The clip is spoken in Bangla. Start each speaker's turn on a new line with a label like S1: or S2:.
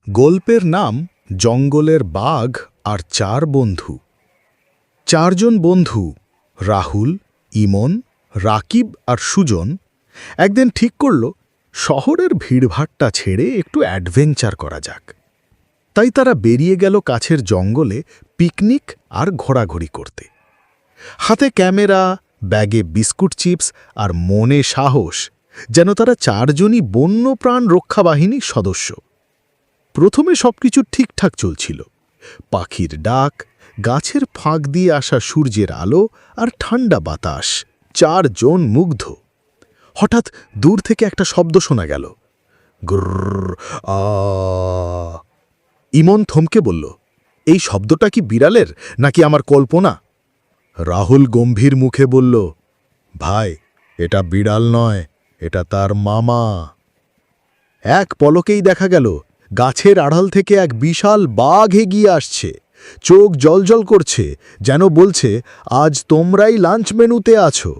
S1: গল্পের নাম জঙ্গলের বাঘ আর চার বন্ধু। চারজন বন্ধু রাহুল, ইমন, রাকিব আর সুজন একদিন ঠিক করল শহরের ভিড়ভাট্টা ছেড়ে একটু অ্যাডভেঞ্চার করা যাক। তাই তারা বেরিয়ে গেল কাছের জঙ্গলে পিকনিক আর ঘোরাঘুরি করতে। হাতে ক্যামেরা, ব্যাগে বিস্কুট চিপস আর মনে সাহস, যেন তারা চারজনই বন্যপ্রাণ রক্ষা বাহিনীর সদস্য। প্রথমে সবকিছু ঠিকঠাক চলছিল। পাখির ডাক, গাছের ফাঁক দিয়ে আসা সূর্যের আলো আর ঠান্ডা বাতাস, চারজন মুগ্ধ। হঠাৎ দূর থেকে একটা শব্দ শোনা গেল, গ্রর আ। ইমন থমকে বলল, এই শব্দটা কি বিড়ালের নাকি আমার কল্পনা? রাহুল গম্ভীর মুখে বলল, ভাই, এটা বিড়াল নয়, এটা তার মামা। এক পলকেই দেখা গেল গাছের আড়াল থেকে এক বিশাল বাঘ এগিয়ে আসছে। চোখ জ্বলজ্বল করছে, যেন বলছে, আজ তোমরাই লাঞ্চ মেনুতে আছো।